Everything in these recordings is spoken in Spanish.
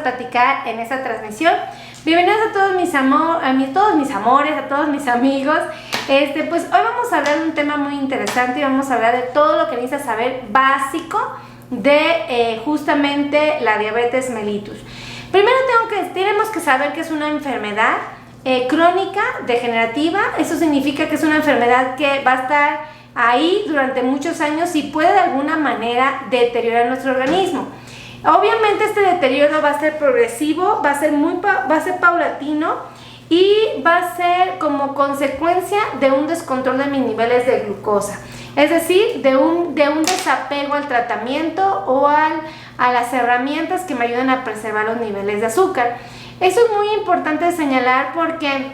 platicar en esta transmisión. Bienvenidos a todos mis amores, a todos mis amigos. Pues hoy vamos a hablar de un tema muy interesante y vamos a hablar de todo lo que necesitas saber básico de justamente la diabetes mellitus. Primero tenemos que saber que es una enfermedad crónica degenerativa. Eso significa que es una enfermedad que va a estar ahí durante muchos años y puede de alguna manera deteriorar nuestro organismo. Obviamente este deterioro va a ser progresivo, va a ser paulatino y va a ser como consecuencia de un descontrol de mis niveles de glucosa. Es decir, de un desapego al tratamiento o a las herramientas que me ayudan a preservar los niveles de azúcar. Eso es muy importante señalar porque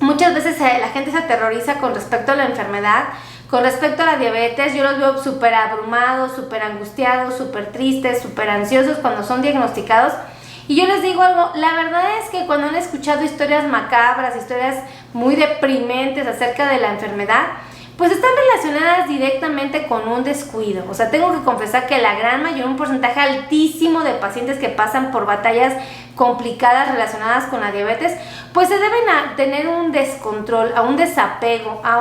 muchas veces la gente se aterroriza con respecto a la enfermedad. Con respecto a la diabetes, yo los veo súper abrumados, súper angustiados, súper tristes, súper ansiosos cuando son diagnosticados. Y yo les digo algo, la verdad es que cuando han escuchado historias macabras, historias muy deprimentes acerca de la enfermedad, pues están relacionadas directamente con un descuido. O sea, tengo que confesar que la gran mayoría, un porcentaje altísimo de pacientes que pasan por batallas complicadas relacionadas con la diabetes, pues se deben a tener un descontrol, a un desapego, a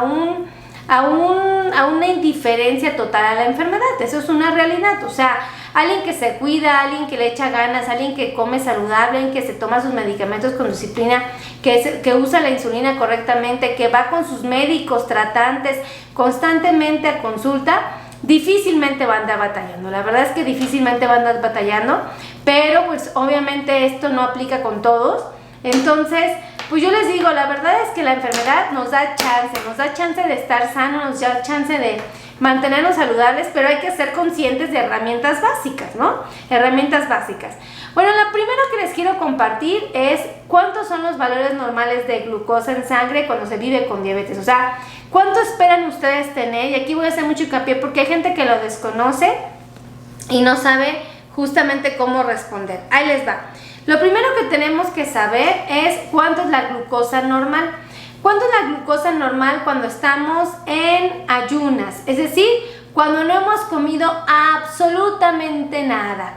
una indiferencia total a la enfermedad. Eso es una realidad. O sea, alguien que se cuida, alguien que le echa ganas, alguien que come saludable, alguien que se toma sus medicamentos con disciplina, que usa la insulina correctamente, que va con sus médicos tratantes constantemente a consulta, difícilmente va a andar batallando. La verdad es que difícilmente va a andar batallando, pero pues obviamente esto no aplica con todos. Entonces, pues yo les digo, la verdad es que la enfermedad nos da chance de estar sanos, nos da chance de mantenernos saludables, pero hay que ser conscientes de herramientas básicas, ¿no? Herramientas básicas. Bueno, la primera que les quiero compartir es cuántos son los valores normales de glucosa en sangre cuando se vive con diabetes. O sea, ¿cuánto esperan ustedes tener? Y aquí voy a hacer mucho hincapié porque hay gente que lo desconoce y no sabe justamente cómo responder. Ahí les va. Lo primero que tenemos que saber es cuánto es la glucosa normal. ¿Cuánto es la glucosa normal cuando estamos en ayunas? Es decir, cuando no hemos comido absolutamente nada.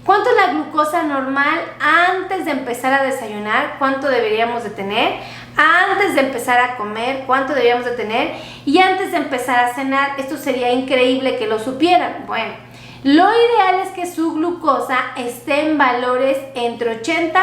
¿Cuánto es la glucosa normal antes de empezar a desayunar? ¿Cuánto deberíamos de tener? Antes de empezar a comer, ¿cuánto deberíamos de tener? Y antes de empezar a cenar, esto sería increíble que lo supieran. Bueno, lo ideal es que su glucosa esté en valores entre 80,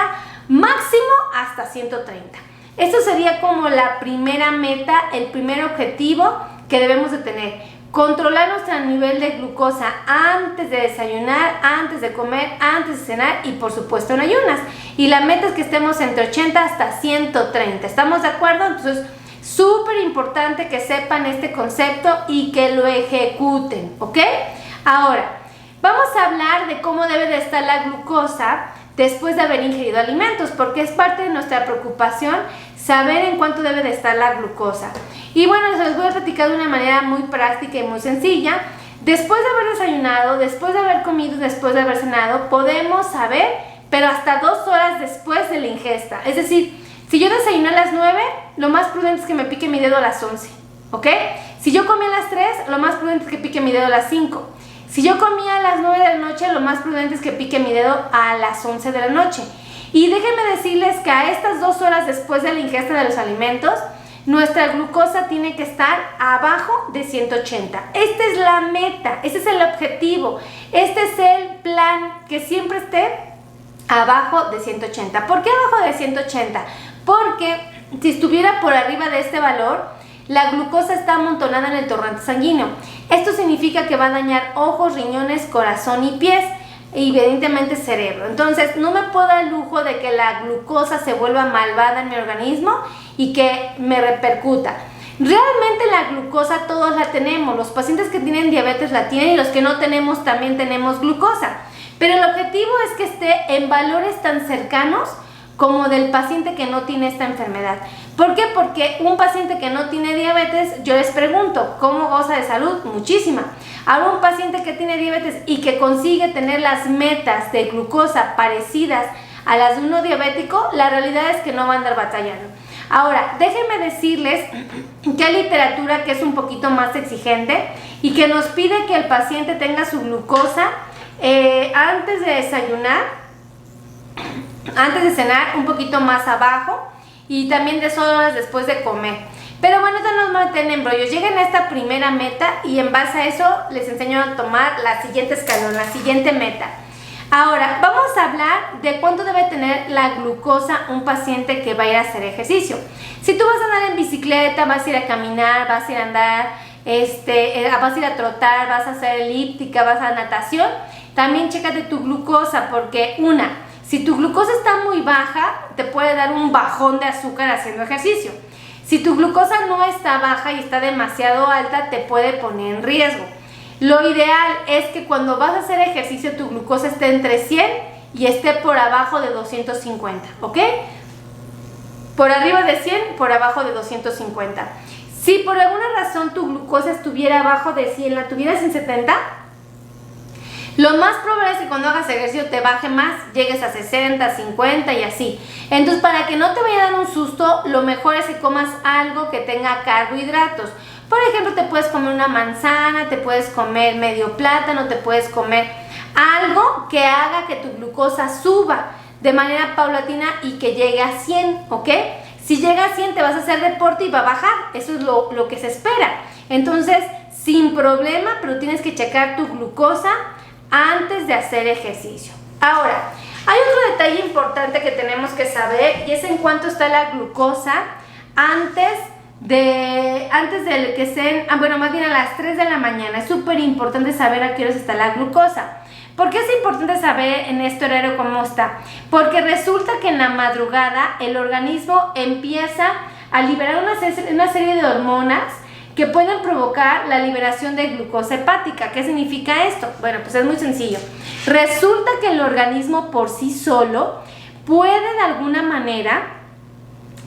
máximo hasta 130. Esto sería como la primera meta, el primer objetivo que debemos de tener. Controlar nuestro nivel de glucosa antes de desayunar, antes de comer, antes de cenar y por supuesto en ayunas. Y la meta es que estemos entre 80 hasta 130. ¿Estamos de acuerdo? Entonces, súper importante que sepan este concepto y que lo ejecuten, ¿ok? Ahora, vamos a hablar de cómo debe de estar la glucosa después de haber ingerido alimentos, porque es parte de nuestra preocupación saber en cuánto debe de estar la glucosa. Y bueno, les voy a platicar de una manera muy práctica y muy sencilla. Después de haber desayunado, después de haber comido, después de haber cenado, podemos saber, pero hasta 2 horas después de la ingesta. Es decir, si yo desayuné a las 9, lo más prudente es que me pique mi dedo a las 11, ¿ok? Si yo comí a las 3, lo más prudente es que pique mi dedo a las 5. Si yo comía a las 9 de la noche, lo más prudente es que pique mi dedo a las 11 de la noche. Y déjenme decirles que a estas 2 horas después de la ingesta de los alimentos, nuestra glucosa tiene que estar abajo de 180. Esta es la meta, este es el objetivo, este es el plan, que siempre esté abajo de 180. ¿Por qué abajo de 180? Porque si estuviera por arriba de este valor, la glucosa está amontonada en el torrente sanguíneo. Esto significa que va a dañar ojos, riñones, corazón y pies, e evidentemente cerebro. Entonces, no me puedo dar el lujo de que la glucosa se vuelva malvada en mi organismo y que me repercuta. Realmente la glucosa todos la tenemos. Los pacientes que tienen diabetes la tienen y los que no tenemos también tenemos glucosa. Pero el objetivo es que esté en valores tan cercanos como del paciente que no tiene esta enfermedad. ¿Por qué? Porque un paciente que no tiene diabetes, yo les pregunto, ¿cómo goza de salud? Muchísima. Ahora un paciente que tiene diabetes y que consigue tener las metas de glucosa parecidas a las de uno diabético, la realidad es que no va a andar batallando. Ahora, déjenme decirles que hay literatura que es un poquito más exigente y que nos pide que el paciente tenga su glucosa antes de desayunar antes de cenar, un poquito más abajo y también de 2 horas después de comer. Pero bueno, no nos meten en embrollos. Lleguen a esta primera meta y en base a eso les enseño a tomar la siguiente escalón, la siguiente meta. Ahora, vamos a hablar de cuánto debe tener la glucosa un paciente que va a ir a hacer ejercicio. Si tú vas a andar en bicicleta, vas a ir a caminar, vas a ir a andar, vas a ir a trotar, vas a hacer elíptica, vas a natación, también chécate tu glucosa, porque si tu glucosa está muy baja, te puede dar un bajón de azúcar haciendo ejercicio. Si tu glucosa no está baja y está demasiado alta, te puede poner en riesgo. Lo ideal es que cuando vas a hacer ejercicio tu glucosa esté entre 100 y esté por abajo de 250, ¿ok? Por arriba de 100, por abajo de 250. Si por alguna razón tu glucosa estuviera abajo de 100, la tuvieras en 70, lo más probable es que cuando hagas ejercicio te baje más, llegues a 60, 50 y así. Entonces, para que no te vaya a dar un susto, lo mejor es que comas algo que tenga carbohidratos. Por ejemplo, te puedes comer una manzana, te puedes comer medio plátano, te puedes comer algo que haga que tu glucosa suba de manera paulatina y que llegue a 100, ¿ok? Si llega a 100 te vas a hacer deporte y va a bajar, eso es lo que se espera. Entonces, sin problema, pero tienes que checar tu glucosa antes de hacer ejercicio. Ahora, hay otro detalle importante que tenemos que saber y es en cuánto está la glucosa antes de que sean, más bien a las 3 de la mañana. Es súper importante saber a qué horas está la glucosa. ¿Por qué es importante saber en este horario cómo está? Porque resulta que en la madrugada el organismo empieza a liberar una serie de hormonas que pueden provocar la liberación de glucosa hepática. ¿Qué significa esto? Bueno, pues es muy sencillo. Resulta que el organismo por sí solo puede de alguna manera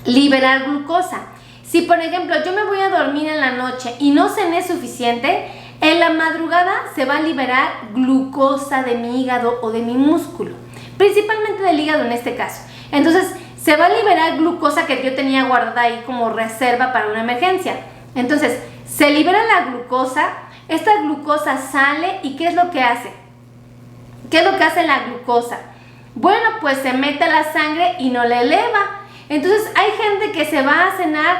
liberar glucosa. Si por ejemplo yo me voy a dormir en la noche y no cené suficiente, en la madrugada se va a liberar glucosa de mi hígado o de mi músculo, principalmente del hígado en este caso. Entonces se va a liberar glucosa que yo tenía guardada ahí como reserva para una emergencia. Entonces se libera la glucosa, esta glucosa sale y ¿qué es lo que hace? ¿Qué es lo que hace la glucosa? Bueno, pues se mete a la sangre y no la eleva. Entonces hay gente que se va a cenar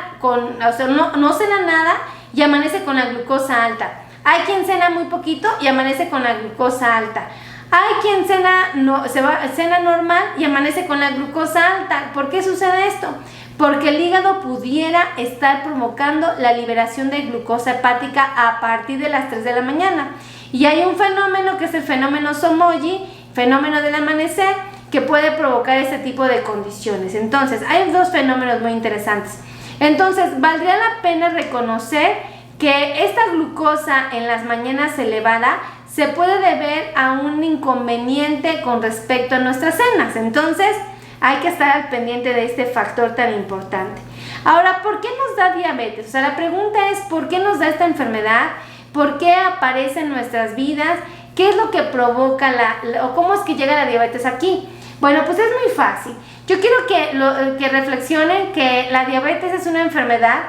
no cena nada y amanece con la glucosa alta. Hay quien cena muy poquito y amanece con la glucosa alta. Hay quien cena normal y amanece con la glucosa alta. ¿Por qué sucede esto? Porque el hígado pudiera estar provocando la liberación de glucosa hepática a partir de las 3 de la mañana. Y hay un fenómeno que es el fenómeno Somogy, fenómeno del amanecer, que puede provocar este tipo de condiciones. Entonces, hay 2 fenómenos muy interesantes. Entonces, valdría la pena reconocer que esta glucosa en las mañanas elevada se puede deber a un inconveniente con respecto a nuestras cenas. Entonces, hay que estar al pendiente de este factor tan importante. Ahora, ¿por qué nos da diabetes? O sea, la pregunta es, ¿por qué nos da esta enfermedad? ¿Por qué aparece en nuestras vidas? ¿Qué es lo que provoca o cómo es que llega la diabetes aquí? Bueno, pues es muy fácil. Yo quiero que reflexionen que la diabetes es una enfermedad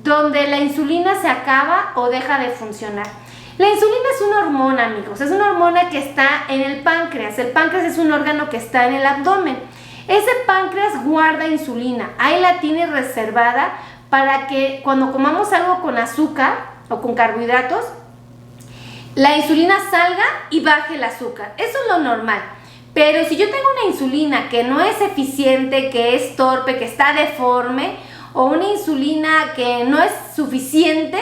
donde la insulina se acaba o deja de funcionar. La insulina es una hormona, amigos, es una hormona que está en el páncreas. El páncreas es un órgano que está en el abdomen. Ese páncreas guarda insulina, ahí la tiene reservada para que cuando comamos algo con azúcar o con carbohidratos, la insulina salga y baje el azúcar. Eso es lo normal. Pero si yo tengo una insulina que no es eficiente, que es torpe, que está deforme, o una insulina que no es suficiente,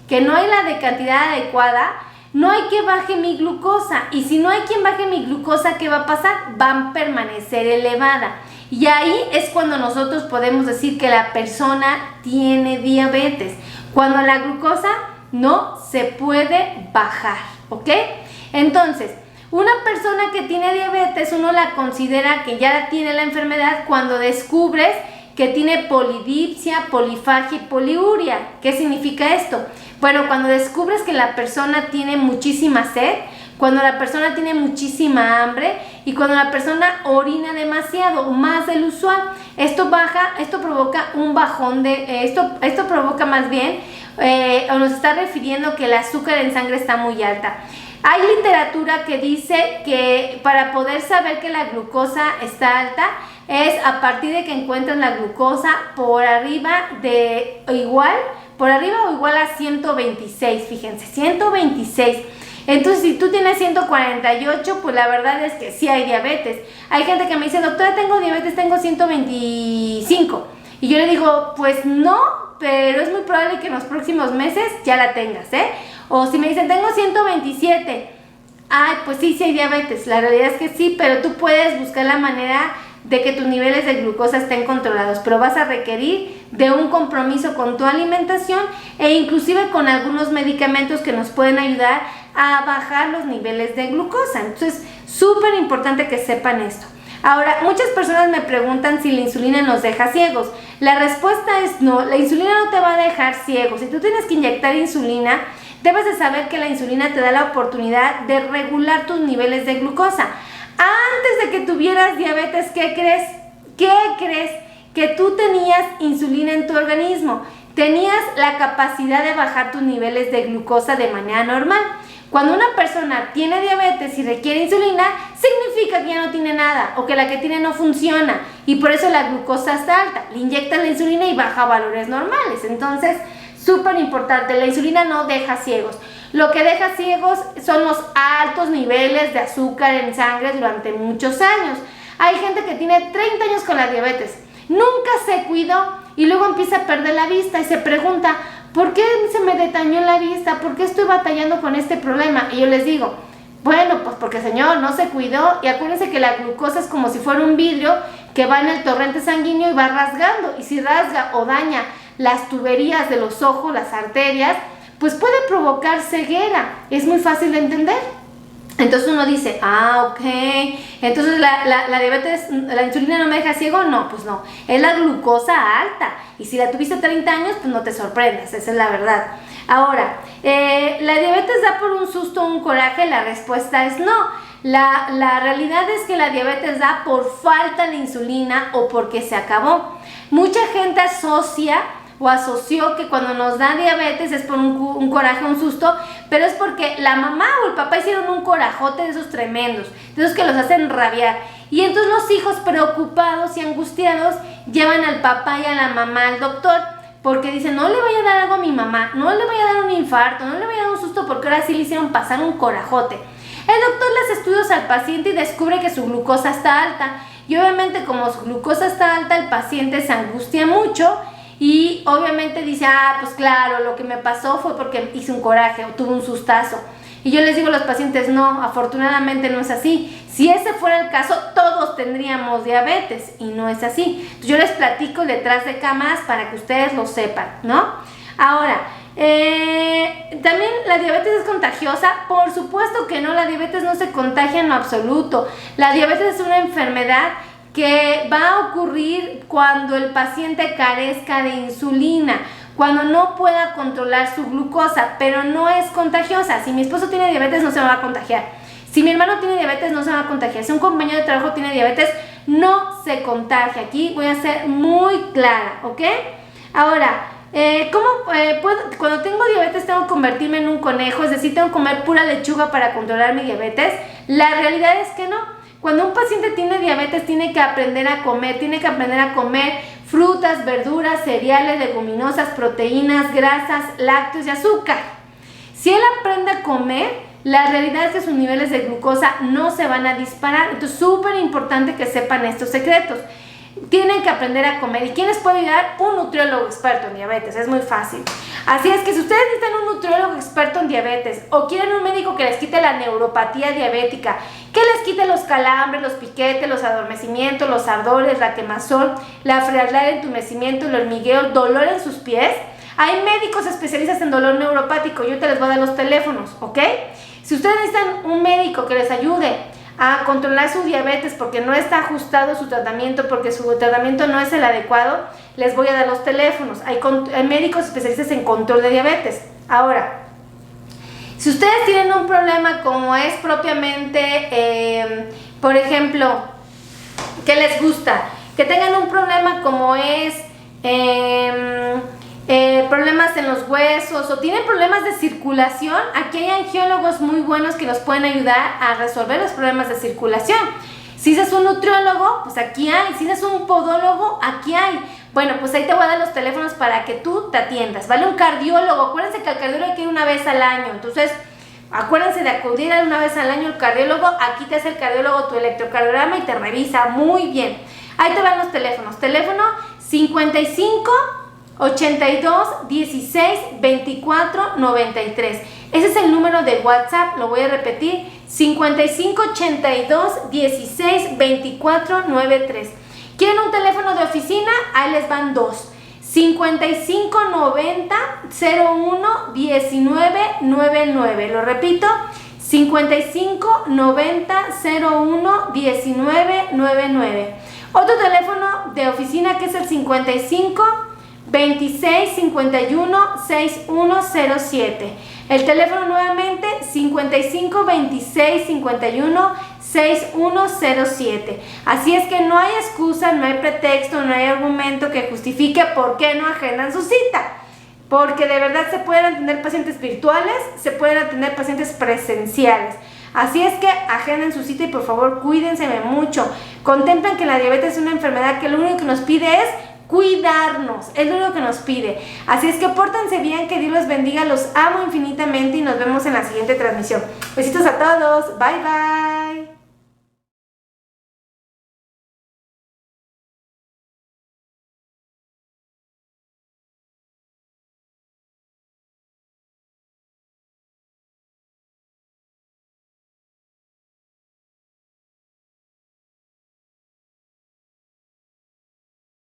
que no hay la de cantidad adecuada, no hay que baje mi glucosa. Y si no hay quien baje mi glucosa, ¿qué va a pasar? Va a permanecer elevada. Y ahí es cuando nosotros podemos decir que la persona tiene diabetes. Cuando la glucosa no se puede bajar, ¿ok? Entonces, una persona que tiene diabetes, uno la considera que ya tiene la enfermedad cuando descubres que tiene polidipsia, polifagia y poliuria. ¿Qué significa esto? Bueno, cuando descubres que la persona tiene muchísima sed, cuando la persona tiene muchísima hambre y cuando la persona orina demasiado, más del usual. Esto provoca un bajón esto provoca más bien, o nos está refiriendo que el azúcar en sangre está muy alta. Hay literatura que dice que para poder saber que la glucosa está alta es a partir de que encuentren la glucosa por arriba o igual a 126, fíjense, 126. Entonces, si tú tienes 148, pues la verdad es que sí hay diabetes. Hay gente que me dice, doctora, tengo diabetes, tengo 125. Y yo le digo, pues no, pero es muy probable que en los próximos meses ya la tengas, ¿eh? O si me dicen, tengo 127. Ay, pues sí hay diabetes. La realidad es que sí, pero tú puedes buscar la manera de que tus niveles de glucosa estén controlados, pero vas a requerir de un compromiso con tu alimentación e inclusive con algunos medicamentos que nos pueden ayudar a bajar los niveles de glucosa. Entonces, súper importante que sepan esto. Ahora, muchas personas me preguntan si la insulina nos deja ciegos. La respuesta es no, la insulina no te va a dejar ciego. Si tú tienes que inyectar insulina, debes de saber que la insulina te da la oportunidad de regular tus niveles de glucosa. Antes de que tuvieras diabetes, ¿qué crees? ¿Qué crees? Que tú tenías insulina en tu organismo. Tenías la capacidad de bajar tus niveles de glucosa de manera normal. Cuando una persona tiene diabetes y requiere insulina, significa que ya no tiene nada o que la que tiene no funciona y por eso la glucosa está alta. Le inyectan la insulina y baja a valores normales. Entonces, súper importante, la insulina no deja ciegos. Lo que deja ciegos son los altos niveles de azúcar en sangre durante muchos años. Hay gente que tiene 30 años con la diabetes, nunca se cuidó y luego empieza a perder la vista y se pregunta, ¿por qué se me detañó la vista? ¿Por qué estoy batallando con este problema? Y yo les digo, bueno, pues porque señor no se cuidó y acuérdense que la glucosa es como si fuera un vidrio que va en el torrente sanguíneo y va rasgando y si rasga o daña las tuberías de los ojos, las arterias, pues puede provocar ceguera. Es muy fácil de entender. Entonces uno dice, ok, entonces la diabetes, la insulina no me deja ciego. No, pues no, es la glucosa alta. Y si la tuviste 30 años, pues no te sorprendas, esa es la verdad. Ahora, ¿la diabetes da por un susto o un coraje? La respuesta es no. La realidad es que la diabetes da por falta de insulina o porque se acabó. Mucha gente asoció que cuando nos da diabetes es por un coraje, un susto, pero es porque la mamá o el papá hicieron un corajote de esos tremendos, de esos que los hacen rabiar. Y entonces los hijos preocupados y angustiados llevan al papá y a la mamá al doctor, porque dicen, no le vaya a dar algo a mi mamá, no le vaya a dar un infarto, no le vaya a dar un susto porque ahora sí le hicieron pasar un corajote. El doctor le hace estudios al paciente y descubre que su glucosa está alta. Y obviamente como su glucosa está alta, el paciente se angustia mucho y obviamente dice, pues claro, lo que me pasó fue porque hice un coraje o tuve un sustazo. Y yo les digo a los pacientes, no, afortunadamente no es así. Si ese fuera el caso, todos tendríamos diabetes y no es así. Entonces, yo les platico detrás de cámaras para que ustedes lo sepan, ¿no? Ahora, también la diabetes es contagiosa. Por supuesto que no, la diabetes no se contagia en lo absoluto. La diabetes es una enfermedad que va a ocurrir cuando el paciente carezca de insulina, cuando no pueda controlar su glucosa, pero no es contagiosa. Si mi esposo tiene diabetes, no se me va a contagiar. Si mi hermano tiene diabetes, no se va a contagiar. Si un compañero de trabajo tiene diabetes, no se contagia. Aquí voy a ser muy clara, ¿ok? Ahora, cuando tengo diabetes tengo que convertirme en un conejo, es decir, tengo que comer pura lechuga para controlar mi diabetes? La realidad es que no. Cuando un paciente tiene diabetes tiene que aprender a comer frutas, verduras, cereales, leguminosas, proteínas, grasas, lácteos y azúcar. Si él aprende a comer, la realidad es que sus niveles de glucosa no se van a disparar. Entonces, súper importante que sepan estos secretos. Tienen que aprender a comer. ¿Y quién les puede ayudar? Un nutriólogo experto en diabetes, es muy fácil. Así es que si ustedes necesitan un nutriólogo experto en diabetes o quieren un médico que les quite la neuropatía diabética, que les quite los calambres, los piquetes, los adormecimientos, los ardores, la quemazón, la frialdad, el entumecimiento, el hormigueo, el dolor en sus pies, hay médicos especialistas en dolor neuropático. Yo te les voy a dar los teléfonos, ¿ok? Si ustedes necesitan un médico que les ayude a controlar su diabetes porque no está ajustado su tratamiento, porque su tratamiento no es el adecuado, les voy a dar los teléfonos. Hay médicos especialistas en control de diabetes. Ahora, si ustedes tienen un problema como es propiamente, por ejemplo, ¿qué les gusta? Que tengan un problema como es, problemas en los huesos o tienen problemas de circulación, aquí hay angiólogos muy buenos que nos pueden ayudar a resolver los problemas de circulación. Si eres un nutriólogo, pues aquí hay. Si eres un podólogo, aquí hay. Bueno, pues ahí te voy a dar los teléfonos para que tú te atiendas, ¿vale? Un cardiólogo, acuérdense que al cardiólogo hay que ir una vez al año, entonces acuérdense de acudir una vez al año al cardiólogo. Aquí te hace el cardiólogo tu electrocardiograma y te revisa muy bien. Ahí te van los teléfonos. Teléfono 55 82 16 24 93. Ese es el número de WhatsApp, lo voy a repetir, 55 82 16 24 93. ¿Quieren un teléfono de oficina? Ahí les van dos. 55 90 01 19 99. Lo repito, 55 90 01 19 99. Otro teléfono de oficina que es el 55 26 51 6107. El teléfono nuevamente 55 26 51 6107. Así es que no hay excusa, no hay pretexto, no hay argumento que justifique por qué no agendan su cita. Porque de verdad se pueden atender pacientes virtuales, se pueden atender pacientes presenciales. Así es que agenden su cita y por favor cuídense mucho. Contemplen que la diabetes es una enfermedad que lo único que nos pide es cuidarnos, es lo único que nos pide. Así es que pórtense bien, que Dios los bendiga, los amo infinitamente y nos vemos en la siguiente transmisión. Besitos a todos, bye bye.